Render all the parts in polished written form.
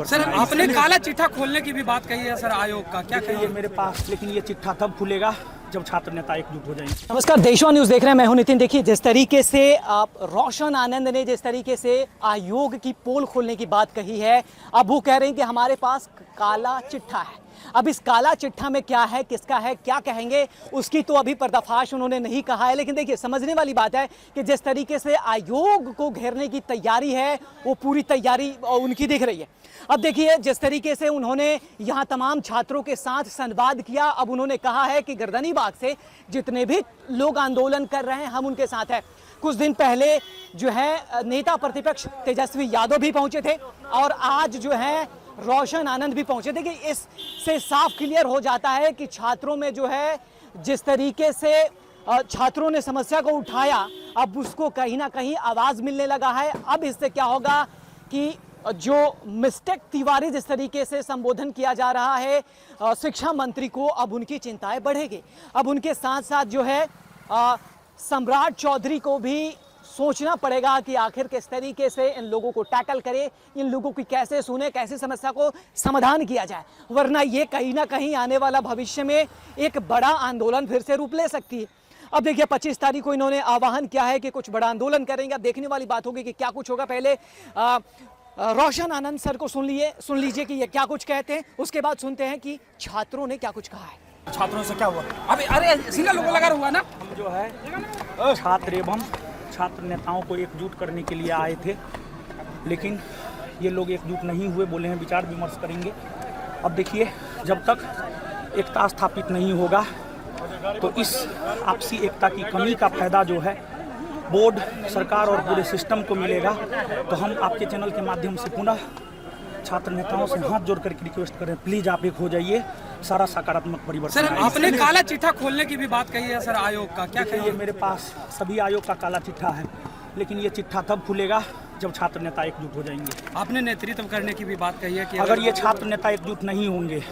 परिवर्तन। सर आपने काला चिट्ठा खोलने की भी बात कही है सर आयोग का, क्या कहिए मेरे पास, लेकिन ये चिट्ठा तब खुलेगा जब छात्र नेता एकजुट हो जाएंगे। नमस्कार, देशवा न्यूज़ देख रहे हैं, मैं हूं नितिन। देखिए, जिस तरीके से आप रोशन आनंद ने जिस तरीके से आयोग की पोल खोलने की बात कही है, अब वो कह रहे हैं कि हमारे पास काला चिट्ठा है। अब इस काला चिट्ठा में क्या है, किसका है, क्या कहेंगे, उसकी तो अभी पर्दाफाश उन्होंने नहीं कहा है। लेकिन देखिए, समझने वाली बात है कि जिस तरीके से आयोग को घेरने की तैयारी है, वो पूरी तैयारी उनकी दिख रही है। अब देखिए, जिस तरीके से उन्होंने यहाँ तमाम छात्रों के साथ संवाद किया, अब उन्होंने कहा है कि गर्दनीबाग से जितने भी लोग आंदोलन कर रहे हैं, हम उनके साथ हैं। कुछ दिन पहले जो है नेता प्रतिपक्ष तेजस्वी यादव भी पहुंचे थे और आज जो है रोशन आनंद भी पहुंचे। देखिए, इससे साफ क्लियर हो जाता है कि छात्रों में जो है जिस तरीके से छात्रों ने समस्या को उठाया, अब उसको कहीं ना कहीं आवाज़ मिलने लगा है। अब इससे क्या होगा कि जो मिस्टेक तिवारी जिस तरीके से संबोधन किया जा रहा है शिक्षा मंत्री को, अब उनकी चिंताएं बढ़ेगी। अब उनके साथ साथ जो है सम्राट चौधरी को भी सोचना पड़ेगा कि आखिर किस तरीके से इन लोगों को टैकल करे, इन लोगों की कैसे सुने, कैसे समस्या को समाधान किया जाए, वरना ये कहीं ना कहीं आने वाला भविष्य में एक बड़ा आंदोलन फिर से रूप ले सकती है। अब देखिए, 25 तारीख को इन्होंने आह्वान किया है कि कुछ बड़ा आंदोलन करेंगे। अब देखने वाली बात होगी कि क्या कुछ होगा। पहले रोशन आनंद सर को सुन लीजिए कि ये क्या कुछ कहते हैं, उसके बाद सुनते हैं कि छात्रों ने क्या कुछ कहा है। छात्रों से क्या हुआ? अभी अरे सिंगल लोगो लगा हुआ ना। हम जो है छात्र एवं छात्र नेताओं को एकजुट करने के लिए आए थे, लेकिन ये लोग एकजुट नहीं हुए। बोले हैं विचार विमर्श करेंगे। अब देखिए, जब तक एकता स्थापित नहीं होगा तो इस आपसी एकता की कमी का फायदा जो है बोर्ड, सरकार और पूरे सिस्टम को मिलेगा। तो हम आपके चैनल के माध्यम से पुनः छात्र नेताओं से हाथ जोड़ करके रिक्वेस्ट करें, प्लीज आप एक हो जाइए, सारा सकारात्मक परिवर्तन। सर आपने काला चिट्ठा खोलने की भी बात कही है सर आयोग का, क्या कहिए? मेरे पास सभी आयोग का काला चिट्ठा है, लेकिन ये चिट्ठा तब खुलेगा जब छात्र नेता एकजुट हो जाएंगे। आपने नेतृत्व करने की भी बात कही है कि अगर ये छात्र नेता एकजुट नहीं होंगे,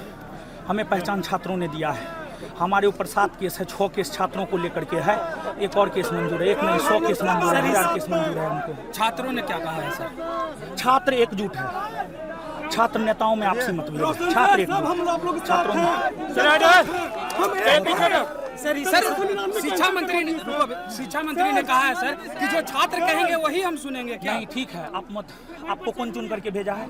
हमें पहचान छात्रों ने दिया है। हमारे ऊपर 7 केस है, 6 केस छात्रों को लेकर के है, एक और केस मंजूर है, एक नहीं 100 केस मंजूर है, 1000 केस मंजूर है हमको। छात्रों ने क्या कहा है सर? छात्र एकजुट है, छात्र नेताओं में आपसी मतभेद, छात्र एकजुट, छात्रों में। सर शिक्षा मंत्री ने कहा है सर कि जो छात्र कहेंगे वही हम सुनेंगे। क्या नहीं, ठीक है, आपको कौन चुन करके भेजा है?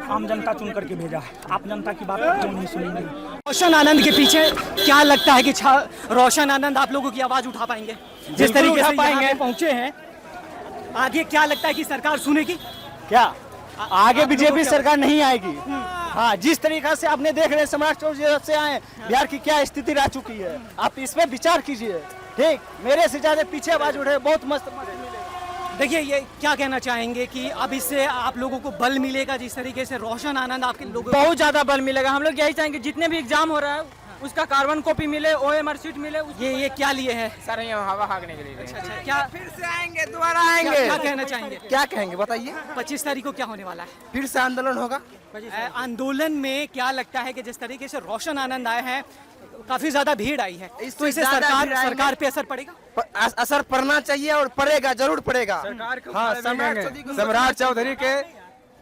आम जनता चुन करके भेजा है। आप जनता की बात क्यों नहीं सुनेंगे? रोशन आनंद के पीछे क्या लगता है कि रोशन आनंद आप लोगों की आवाज उठा पाएंगे? जिस तरीके से यहाँ पे पहुंचे हैं, आगे क्या लगता है कि सरकार सुनेगी? क्या आगे बीजेपी सरकार नहीं आएगी? हाँ, जिस तरीका से आपने देख रहे हैं सम्राट चौधरी जब से आए, बिहार की क्या स्थिति रह चुकी है, आप इस पे विचार कीजिए। ठीक, मेरे से ज्यादा पीछे आवाज उठे, बहुत मस्त मिलेगा। देखिए, ये क्या कहना चाहेंगे कि अब इससे आप लोगों को बल मिलेगा? जिस तरीके से रोशन आनंद आपके लोगों बहुत ज्यादा बल मिलेगा। हम लोग यही चाहेंगे जितने भी एग्जाम हो रहा है उसका कार्बन कॉपी मिले, OMR शीट मिले। ये क्या लिए है सर? ये हवा हाँकने के लिए। अच्छा, क्या फिर से आएंगे, दोबारा आएंगे। क्या कहना चाहेंगे? क्या कहेंगे बताइए? 25 तारीख को क्या होने वाला है? फिर से आंदोलन होगा। आंदोलन में क्या लगता है कि जिस तरीके से रोशन आनंद आए हैं, काफी ज्यादा भीड़ आई है, तो इससे सरकार पे असर पड़ेगा? असर पड़ना चाहिए और पड़ेगा, जरूर पड़ेगा। हाँ, सम्राट चौधरी के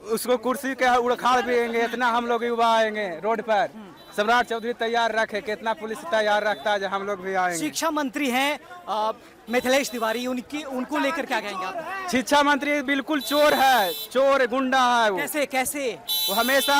उसको कुर्सी के उड़खाड़ भी आएंगे, इतना हम लोग युवा आएंगे रोड पर। सम्राट चौधरी तैयार रखे, कितना पुलिस तैयार रखता है, हम लोग भी आएंगे। शिक्षा मंत्री हैं मिथिलेश तिवारी, उनको लेकर क्या कहेंगे आप? शिक्षा मंत्री बिल्कुल चोर है, चोर गुंडा है वो। कैसे? वो हमेशा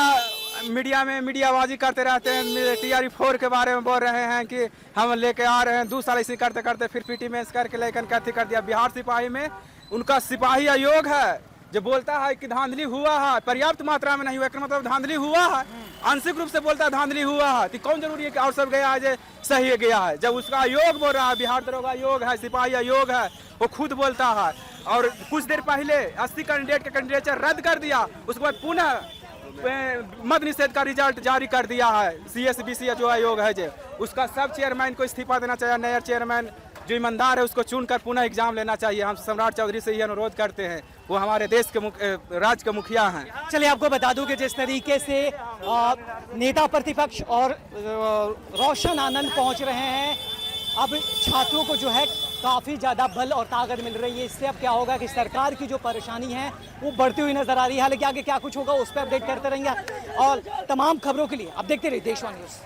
मीडियाबाजी करते रहते हैं। TRE4 के बारे में बोल रहे हैं कि हम लेके आ रहे हैं, 2 साल इसी करते करते फिर PT मेंस करके लेकर कथी कर दिया। बिहार सिपाही में उनका सिपाही आयोग है जो बोलता है कि धांधली हुआ है, पर्याप्त मात्रा में नहीं हुआ, मतलब धांधली हुआ है, आंशिक रूप से बोलता है धांधली हुआ है। तो कौन जरूरी है कि और सब गया है, सही गया है? जब उसका आयोग बोल रहा है, बिहार दरोगा आयोग है, सिपाही आयोग है, वो खुद बोलता है। और कुछ देर पहले 80 कैंडिडेट का कैंडिडेचर रद्द कर दिया, उसके बाद पुनः मद निषेध का रिजल्ट जारी कर दिया है। CSBC जो आयोग है जो, उसका सब चेयरमैन को इस्तीफा देना चाहिए। नया चेयरमैन जो ईमानदार है उसको चुनकर पुनः एग्जाम लेना चाहिए। हम सम्राट चौधरी से ये अनुरोध करते हैं, वो हमारे देश के राज्य के मुखिया हैं। चलिए, आपको बता दूं कि जिस तरीके से नेता प्रतिपक्ष और रोशन आनंद पहुंच रहे हैं, अब छात्रों को जो है काफ़ी ज़्यादा बल और ताकत मिल रही है। इससे अब क्या होगा कि सरकार की जो परेशानी है वो बढ़ती हुई नजर आ रही है। हालांकि आगे क्या कुछ होगा उस पर अपडेट करते रहेंगे और तमाम खबरों के लिए आप देखते रहिए देशवाणी न्यूज़।